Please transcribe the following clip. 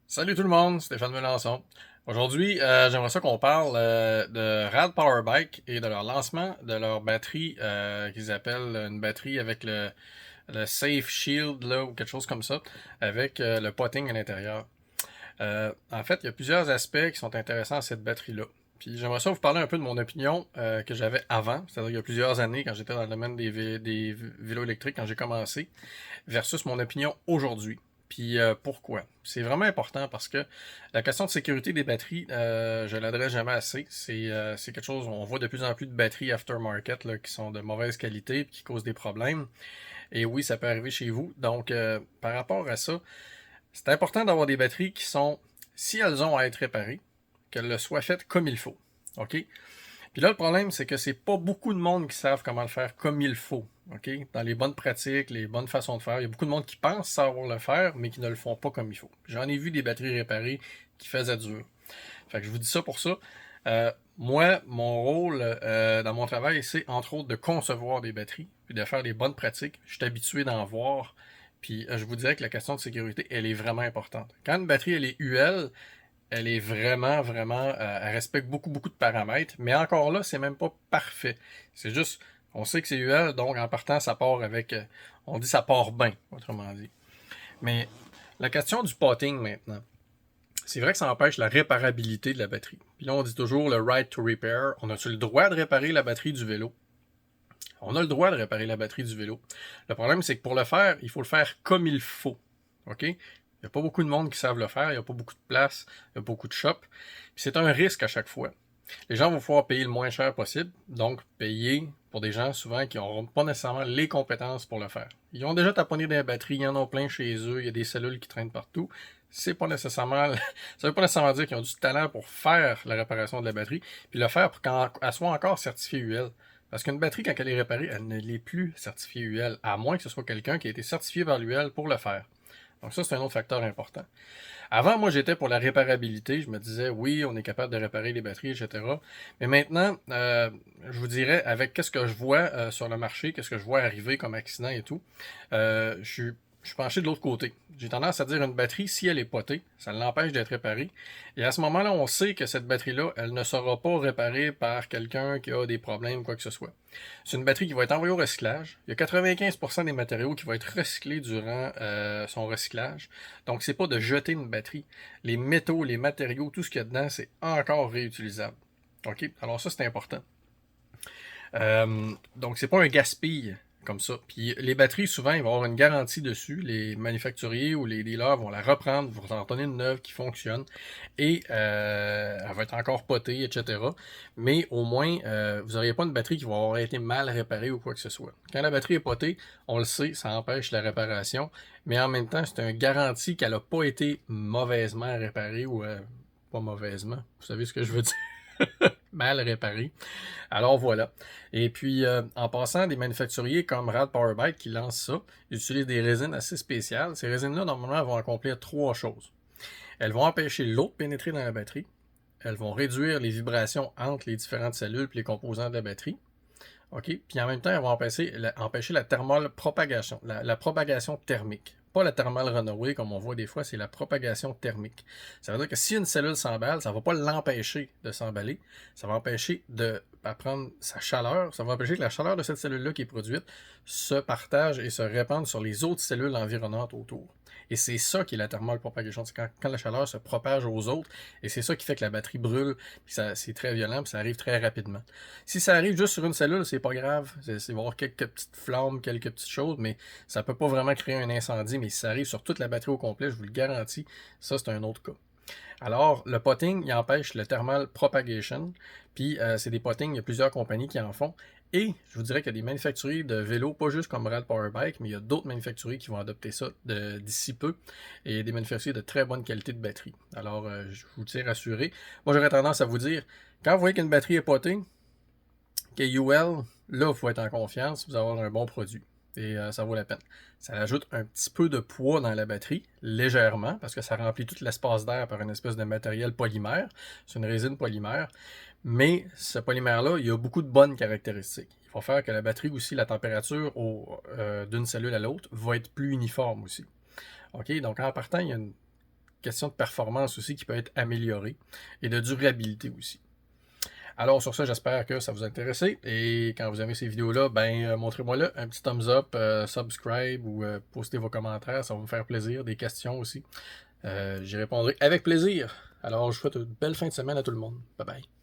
Salut tout le monde, Stéphane Melançon. Aujourd'hui, j'aimerais ça qu'on parle de Rad Powerbike et de leur lancement de leur batterie qu'ils appellent une batterie avec le Safe Shield là, ou quelque chose comme ça, avec le potting à l'intérieur. En fait, il y a plusieurs aspects qui sont intéressants à cette batterie-là. Puis j'aimerais ça vous parler un peu de mon opinion que j'avais avant, c'est-à-dire il y a plusieurs années quand j'étais dans le domaine des vélos électriques, quand j'ai commencé, versus mon opinion aujourd'hui. Puis pourquoi? C'est vraiment important parce que la question de sécurité des batteries, je l'adresse jamais assez. C'est quelque chose, on voit de plus en plus de batteries aftermarket là, qui sont de mauvaise qualité et qui causent des problèmes. Et oui, ça peut arriver chez vous. Donc, par rapport à ça, c'est important d'avoir des batteries qui sont, si elles ont à être réparées, qu'elles le soient faites comme il faut. OK? Puis là, le problème, c'est que c'est pas beaucoup de monde qui savent comment le faire comme il faut. OK? Dans les bonnes pratiques, les bonnes façons de faire, il y a beaucoup de monde qui pense savoir le faire, mais qui ne le font pas comme il faut. J'en ai vu des batteries réparées qui faisaient dur. Fait que je vous dis ça pour ça. Moi, mon rôle dans mon travail, c'est entre autres de concevoir des batteries, puis de faire des bonnes pratiques. Je suis habitué d'en voir. Puis je vous dirais que la question de sécurité, elle est vraiment importante. Quand une batterie, elle est UL, elle est vraiment, elle respecte beaucoup de paramètres, mais encore là, c'est même pas parfait. C'est juste, on sait que c'est UL, donc en partant, ça part avec, on dit ça part bien, autrement dit. Mais la question du potting maintenant, c'est vrai que ça empêche la réparabilité de la batterie. Puis là, on dit toujours le right to repair. On a-tu le droit de réparer la batterie du vélo? On a le droit de réparer la batterie du vélo. Le problème, c'est que pour le faire, il faut le faire comme il faut. OK? Il n'y a pas beaucoup de monde qui savent le faire, il n'y a pas beaucoup de place, il y a beaucoup de shops. Puis c'est un risque à chaque fois. Les gens vont pouvoir payer le moins cher possible, donc payer pour des gens souvent qui n'auront pas nécessairement les compétences pour le faire. Ils ont déjà taponné des batteries, ils en ont plein chez eux, il y a des cellules qui traînent partout. C'est pas nécessairement, ça veut pas nécessairement dire qu'ils ont du talent pour faire la réparation de la batterie, puis le faire pour qu'elle soit encore certifiée UL. Parce qu'une batterie, quand elle est réparée, elle ne l'est plus certifiée UL, à moins que ce soit quelqu'un qui a été certifié par l'UL pour le faire. Donc ça, c'est un autre facteur important. Avant, moi, j'étais pour la réparabilité. Je me disais, oui, on est capable de réparer les batteries, etc. Mais maintenant, je vous dirais, avec qu'est-ce que je vois sur le marché, qu'est-ce que je vois arriver comme accident et tout, je suis penché de l'autre côté. J'ai tendance à dire une batterie, si elle est potée, ça l'empêche d'être réparée. Et à ce moment-là, on sait que cette batterie-là, elle ne sera pas réparée par quelqu'un qui a des problèmes ou quoi que ce soit. C'est une batterie qui va être envoyée au recyclage. Il y a 95% des matériaux qui vont être recyclés durant son recyclage. Donc, c'est pas de jeter une batterie. Les métaux, les matériaux, tout ce qu'il y a dedans, c'est encore réutilisable. OK? Alors ça, c'est important. Donc, c'est pas un gaspille comme ça. Puis les batteries, souvent, ils vont avoir une garantie dessus. Les manufacturiers ou les dealers vont la reprendre, vont en donner une neuve qui fonctionne et elle va être encore potée, etc. Mais au moins, vous n'auriez pas une batterie qui va avoir été mal réparée ou quoi que ce soit. Quand la batterie est potée, on le sait, ça empêche la réparation, mais en même temps, c'est un garantie qu'elle n'a pas été mauvaisement réparée ou pas mauvaisement. Vous savez ce que je veux dire? Mal réparée. Alors voilà. Et puis, en passant, des manufacturiers comme Rad Powerbike qui lancent ça, ils utilisent des résines assez spéciales. Ces résines-là, normalement, elles vont accomplir trois choses. Elles vont empêcher l'eau de pénétrer dans la batterie. Elles vont réduire les vibrations entre les différentes cellules et les composants de la batterie. OK? Puis en même temps, elles vont empêcher la thermal propagation, la propagation thermique. Pas la thermal runaway comme on voit des fois, c'est la propagation thermique. Ça veut dire que si une cellule s'emballe, ça ne va pas l'empêcher de s'emballer, ça va empêcher de prendre sa chaleur, ça va empêcher que la chaleur de cette cellule-là qui est produite se partage et se répande sur les autres cellules environnantes autour. Et c'est ça qui est la thermal propagation, c'est quand la chaleur se propage aux autres, et c'est ça qui fait que la batterie brûle, puis c'est très violent, puis ça arrive très rapidement. Si ça arrive juste sur une cellule, c'est pas grave. Il va y avoir quelques petites flammes, quelques petites choses, mais ça peut pas vraiment créer un incendie. Mais si ça arrive sur toute la batterie au complet, je vous le garantis, ça c'est un autre cas. Alors, le potting, il empêche le thermal propagation. Puis, c'est des pottings, il y a plusieurs compagnies qui en font. Et je vous dirais qu'il y a des manufacturiers de vélos, pas juste comme Rad Powerbike, mais il y a d'autres manufacturiers qui vont adopter ça d'ici peu. Et il y a des manufacturiers de très bonne qualité de batterie. Alors, je vous tiens rassuré. Moi, j'aurais tendance à vous dire, quand vous voyez qu'une batterie est potée, KUL, là, il faut être en confiance, vous avoir un bon produit. Et ça vaut la peine. Ça ajoute un petit peu de poids dans la batterie, légèrement, parce que ça remplit tout l'espace d'air par une espèce de matériel polymère. C'est une résine polymère. Mais ce polymère-là, il a beaucoup de bonnes caractéristiques. Il faut faire que la batterie aussi, la température d'une cellule à l'autre va être plus uniforme aussi. OK? Donc en partant, il y a une question de performance aussi qui peut être améliorée et de durabilité aussi. Alors sur ça, j'espère que ça vous a intéressé et quand vous aimez ces vidéos-là, ben montrez-moi là un petit thumbs up, subscribe ou postez vos commentaires, ça va me faire plaisir, des questions aussi. J'y répondrai avec plaisir. Alors je vous souhaite une belle fin de semaine à tout le monde. Bye bye.